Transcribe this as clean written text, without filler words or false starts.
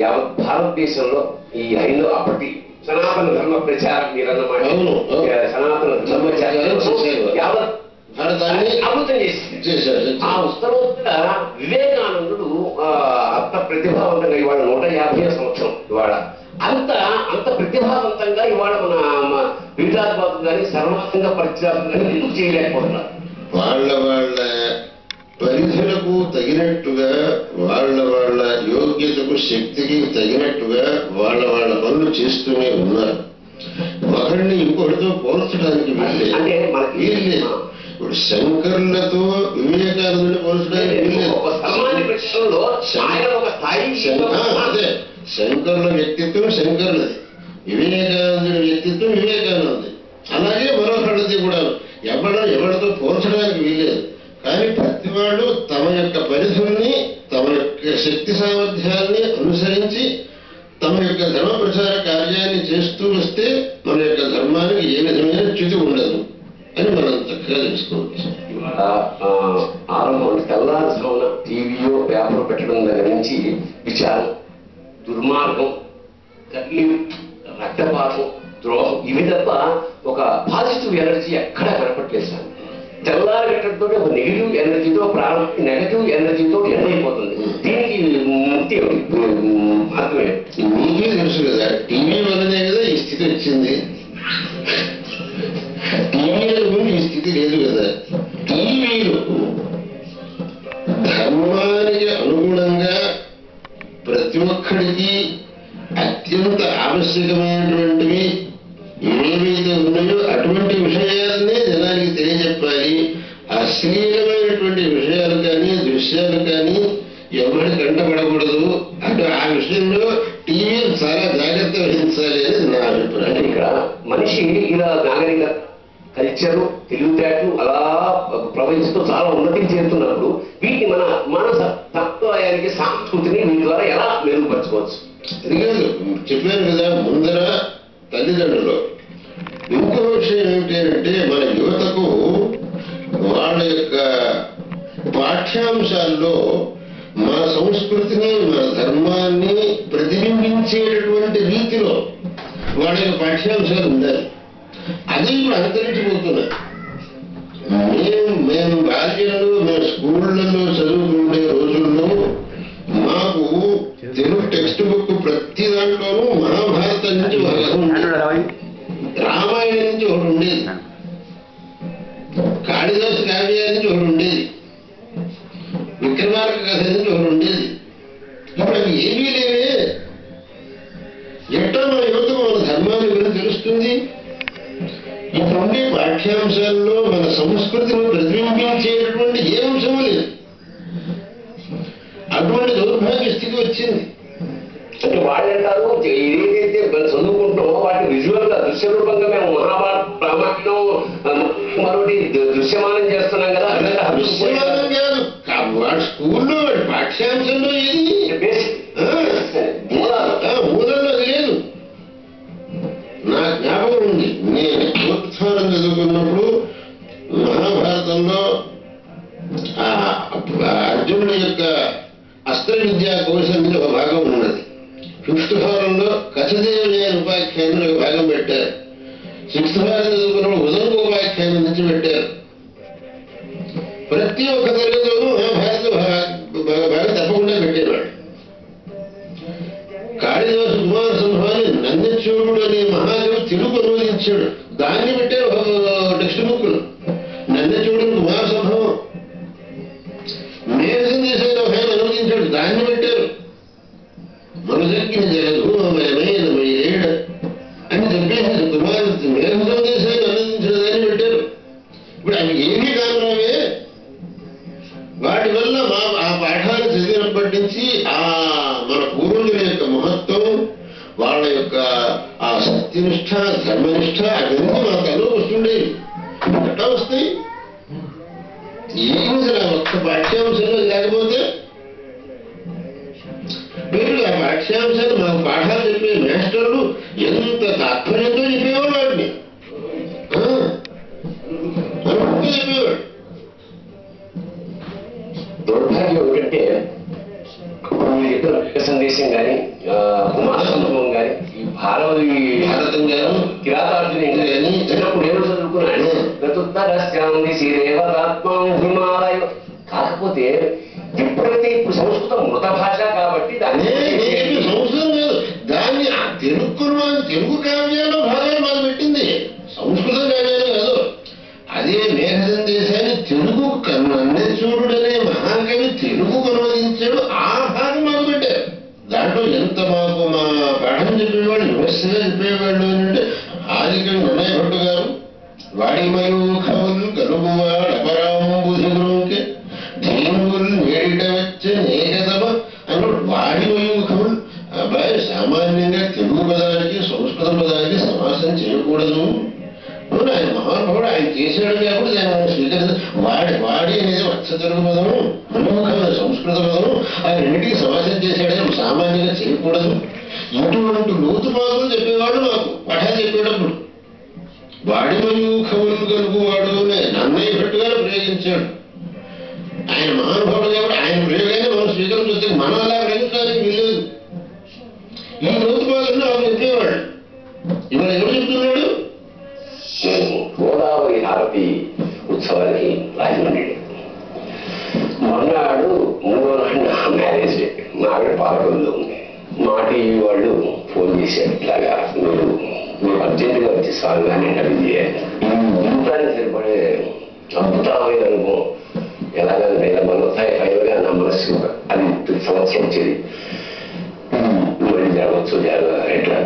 యావత్ భారతదేశంలో ఈ హైందవ అప్పటి సనాతన ధర్మ ప్రచారం మీరన్నమాట సనాతన ధర్మ యావత్ భారతాన్ని అమృతం చేశారు. ఆ ఉత్తరోత్తర వివేకానందుడు అంత ప్రతిభావంతంగా ఇవాళ 150వ సంవత్సరం ఇవాళ అంత ప్రతిభావంతంగా ఇవాళ మన పీఠాధిపతులు కానీ సర్వతంగా పరిచయాలు కానీ ఎందుకు చేయలేకపోతున్నారు? వాళ్ళ పరిధులకు తగినట్టుగా వాళ్ళ యోగ్యతకు శక్తికి తగినట్టుగా వాళ్ళ పనులు చేస్తూనే ఉన్నారు. ఒకరిని ఇంకొకటితో పోల్చడానికి వీల్లేదు. ఇప్పుడు శంకరులతో వివేకానందుని పోల్చడానికి అదే శంకరుల వ్యక్తిత్వం శంకరులది, వివేకానందుని వ్యక్తిత్వం వివేకానంది. అలాగే మరొకళ్ళది కూడా ఎవరితో పోల్చడానికి వీల్లేదు. కానీ ప్రతి వాళ్ళు తమ యొక్క పరిధుల్ని తమ యొక్క శక్తి సామర్థ్యాన్ని అనుసరించి తమ యొక్క ధర్మ ప్రచార కార్యాన్ని చేస్తూ వస్తే మన యొక్క ధర్మానికి ఏ విధమైన చ్యుతి ఉండదు అని మనం చక్కగా తెలుసుకోవచ్చు. ఆరంభం తెల్లారుజామున టీవీయో పేపర్ పెట్టడం దగ్గర నుంచి విచారం, దుర్మార్గం, రక్తపాతం, ద్రోహం ఇవి తప్ప ఒక పాజిటివ్ ఎనర్జీ ఎక్కడా కనపట్లేదు సార్. తెల్లారి గట్టడంతో ఒక నెగిటివ్ ఎనర్జీతో నెగటివ్ ఎనర్జీతో ఎండ్ అయిపోతుంది. దీనికి ముక్తి అర్థమే మీకే తెలుసు కదా, టీవీ వల్లనే కదా ఈ స్థితి వచ్చింది. టీవీల ముందు ఈ స్థితి లేదు కదా. టీవీలు ధర్మానికి అనుగుణంగా ప్రతి ఒక్కడికి అత్యంత ఆవశ్యకమైనటువంటివి ఏవైతే ఉన్నాయో అటువంటి విషయాలనే జనానికి తెలియజెప్పాలి. అశ్లీలమైనటువంటి విషయాలు కానీ దృశ్యాలు కానీ ఎవరి కంటపడకూడదు. అటు ఆ విషయంలో టీవీలు చాలా జాగ్రత్త వహించాలి అనేది నా అభిప్రాయం. ఇక్కడ మనిషి ఇలా నాగరిక కల్చరు తెలివితేటలు అలా ప్రవహిస్తూ చాలా ఉన్నతికి చేరుతున్నప్పుడు వీటిని మన మానస తత్వానికి సంస్కృతిని వీటి ద్వారా ఎలా మెరుగుపరచుకోవచ్చు? ఎందుకంటే చెప్పాను కదా ముందర తల్లిదండ్రులు. ఇంకో విషయం ఏమిటంటే మన యువతకు వాళ్ళ యొక్క పాఠ్యాంశాల్లో మన సంస్కృతిని మన ధర్మాన్ని ప్రతిబింబించేటటువంటి రీతిలో వాళ్ళ యొక్క పాఠ్యాంశాలు ఉండాలి. అది ఇప్పుడు అంతరించిపోతున్నాయి. మేము బాల్యంలో మేము స్కూళ్ళలో చదువుకునే రోజుల్లో మాకు తెలుగు టెక్స్ట్ బుక్ ప్రతి దాంట్లోనూ మహాభారతం నుంచి రామాయణం నుంచి ఒకటి ఉండేది, కాళిదాసు కావ్యాల నుంచి ఒకటి ఉండేది, విక్రమార్క కథ నుంచి ఒకటి ఉండేది. ఇప్పుడు అవి ఏమీ లేవే. ఎట్లా మన యువతకు మన ధర్మాన్ని గురించి తెలుస్తుంది? ఇప్పుడుండే పాఠ్యాంశాల్లో మన సంస్కృతిని ప్రతిబింబించేటటువంటి ఏ అంశము లేదు. అటువంటి దౌర్భాగ్య స్థితి వచ్చింది. అంటే వాళ్ళు అంటారు ఏదైతే చదువుకుంటామో వాటిని విజువల్ గా దృశ్య రూపంగా మేము మహాభారత ప్రామాణ్యం మరొకటి దృశ్యమానం చేస్తున్నాం కదా. దృశ్యమానం కాదు, వాడి స్కూల్లో వాడి పాఠ్యాంశంలో ఏది మూలంలో లేదు. నా జ్ఞాపకం ఉంది, నేను పూర్వస్థానం చదువుకున్నప్పుడు మహాభారతంలో అర్జునుడి యొక్క అస్త్ర విద్యా కౌశల్యంలో ఒక భాగం ఉన్నది. 5th ఫారంలో కచదేవుని అనే ఉపాఖ్యానం ఒక భాగం పెట్టారు. 6th ఫారం చదువుకున్నప్పుడు ఉదంగ ఉపాఖ్యానం నుంచి పెట్టారు. ప్రతి ఒక్క తరగతిలోనూ మహాభారత భాగం తప్పకుండా పెట్టేవాడు. కాళిదాసు కుమార సంభవాన్ని నందచూడు అనే మహాకవి తెలుగు అనువదించాడు, దాన్ని పెట్టారు టెక్స్ట్ బుక్ లో. నందచూడుని కుమార సంభవం మేఘసందేశాన్ని ఒక ఆయన అనువదించాడు, దాన్ని పెట్టారు. మనసక్కి జగధూమయమైన మయేడ అని చెప్పేసి కుమార మేఘ సందేశాన్ని అనువదించిన దాన్ని పెట్టారు. ఇప్పుడు అవి ఏమీ కారణమే. వాటి వల్ల ఆ పాఠాలు చదివినప్పటి నుంచి మన పూర్వజుల యొక్క మహత్వం, వాళ్ళ యొక్క ఆ సత్యనిష్ట ధర్మనిష్ట అవన్నీ మా తలో వస్తుండేవి. ఎట్లా వస్తాయి? ఏమి ఆ ఒక్క పాఠ్యాంశంలో లేకపోతే మీరు ఆ పాఠ్యాంశాలు మాకు పాఠాలు చెప్పే మాస్టర్లు ఎంత తాత్పర్యంతో చెప్పేవాడు వాడిని చెప్పేవాడు. దౌర్భాగ్యం ఏంటంటే సందేశం కానీ ఉమాసంభవం కానీ ఈ భారతం గారు కిరాతార్జున కానీ చిన్నప్పుడు ఏమో చదువుకున్నాను గతుత్తరస్కాంది శ్రీదేవతాత్మం హిమాలయ. కాకపోతే ఎప్పుడైతే ఇప్పుడు సంస్కృతం మృత భాష కాబట్టి దాన్ని సంస్కృతం కాదు, దాన్ని తెలుగు కావ్యాల్లో భాగాలు మాకు పెట్టింది, సంస్కృతం కావ్యాలు కాదు. అదే మేఘ సందేశాన్ని తెలుగు నన్నెచూడుడనే మహాకవి తెలుగు అనువదించాడు, ఆ భాగం మాకు పెట్టారు. దాంట్లో ఎంత మాకు మా పాఠం చెప్పేవాళ్ళు విమర్శగా చెప్పేవాళ్ళు అంటే ఆదికవి నన్నయ్య భట్టు గారు వాడిమయూఖములు కలుగువాడపరాంబుధిగురుంకే ధీనువులు నేడిట వచ్చే నేకతమ అన్నాడు. వాడిమయూఖములు అబ్బాయి సామాన్యంగా తెలుగు పదానికి సంస్కృత పదానికి సమాసం చేయకూడదు. ఆయన మహానుభావుడు, ఆయన చేశాడు కాబట్టి దాన్ని స్వీకరించారు. వాడి అనేది వచ్చ తెలుగు పదము, మనోహరమైన సంస్కృత పదము, ఆ రెండింటికి సమాసం చేశాడని సామాన్యంగా చేయకూడదు. ఇటువంటి లోతుపాదులు చెప్పేవాడు మాకు పాఠాలు చెప్పేటప్పుడు. వాడిమయూఖములు కలుగువాడు నన్నయ్య భట్టు గారు ప్రయోగించాడు. ఆయన మహానుభావుడు కాబట్టి ఆయన ప్రయోగాన్ని మనం స్వీకరించవచ్చు, మనం అలా ప్రయోగించడానికి వీల్లేదు. ఈ లోతుపాదులను వాళ్ళు చెప్పేవాడు. ఇవాళ ఎవరు చెప్తున్నాడు? గోదావరి హారతి ఉత్సవానికి రాజమండ్రి మర్నాడు 3వ నాడు నా మ్యారేజ్ డే. మా ఆవిడ పాలకొల్లులో ఉంది. మా టీవీ వాళ్ళు ఫోన్ చేశారు, ఇట్లాగా మీరు అర్జెంటుగా వచ్చి స్వామిగానే ఇంటర్వ్యూ చేయాలి. ఈ జీవితానికి సరిపడే అద్భుతమైన అనుభవం ఎలాగంటే మనసాయి ఫైనల్గా నా మనస్సు అది 3 సంవత్సరం వచ్చేది. మళ్ళీ జరగవచ్చు, ఎట్లా